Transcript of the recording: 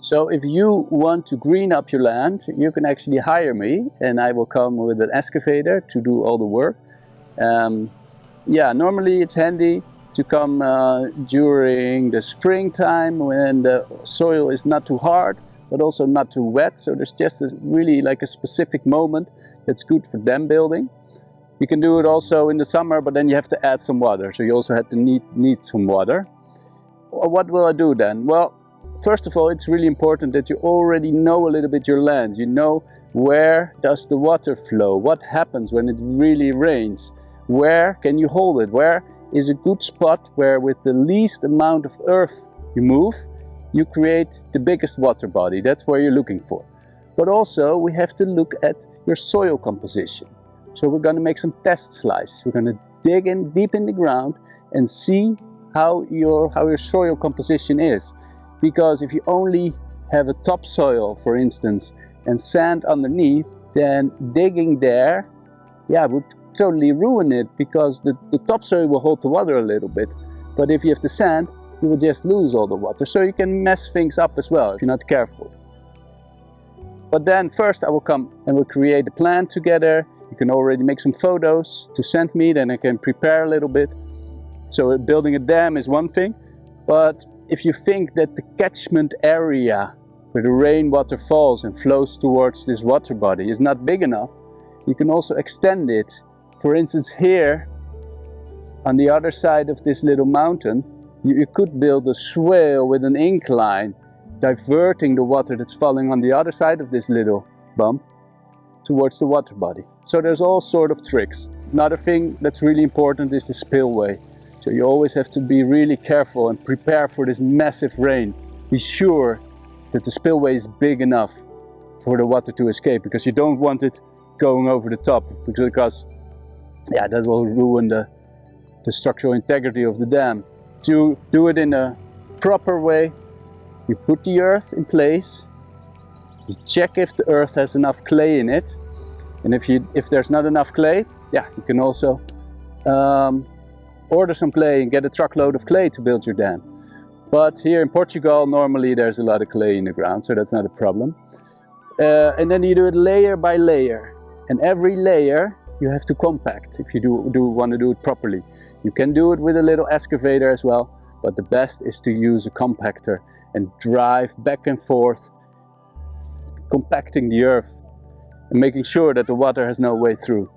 So if you want to green up your land, you can actually hire me and I will come with an excavator to do all the work. Yeah, normally it's handy to come during the springtime when the soil is not too hard, but also not too wet. So there's just really like a specific moment that's good for dam building. You can do it also in the summer, but then you have to add some water. So you also have to need some water. What will I do then? Well, first of all, it's really important that you already know a little bit your land. You know, where does the water flow? What happens when it really rains? Where can you hold it? Where is a good spot where with the least amount of earth you move, you create the biggest water body? That's where you're looking for. But also we have to look at your soil composition. So we're going to make some test slices. We're going to dig in deep in the ground and see how your soil composition is. Because if you only have a topsoil, for instance, and sand underneath, then digging there, yeah, would totally ruin it, because the topsoil will hold the water a little bit. But if you have the sand, you will just lose all the water. So you can mess things up as well if you're not careful. But then first I will come and we'll create a plan together. You can already make some photos to send me, then I can prepare a little bit. So building a dam is one thing, but if you think that the catchment area where the rainwater falls and flows towards this water body is not big enough, you can also extend it. For instance, here on the other side of this little mountain, you could build a swale with an incline, diverting the water that's falling on the other side of this little bump towards the water body. So there's all sort of tricks. Another thing that's really important is the spillway. So you always have to be really careful and prepare for this massive rain. Be sure that the spillway is big enough for the water to escape, because you don't want it going over the top, because yeah, that will ruin the structural integrity of the dam. To do it in a proper way, you put the earth in place, you check if the earth has enough clay in it, and if there's not enough clay, yeah, you can also order some clay and get a truckload of clay to build your dam. But here in Portugal, normally there's a lot of clay in the ground, so that's not a problem. And then you do it layer by layer, and every layer you have to compact if you want to do it properly. You can do it with a little excavator as well, but the best is to use a compactor and drive back and forth, compacting the earth and making sure that the water has no way through.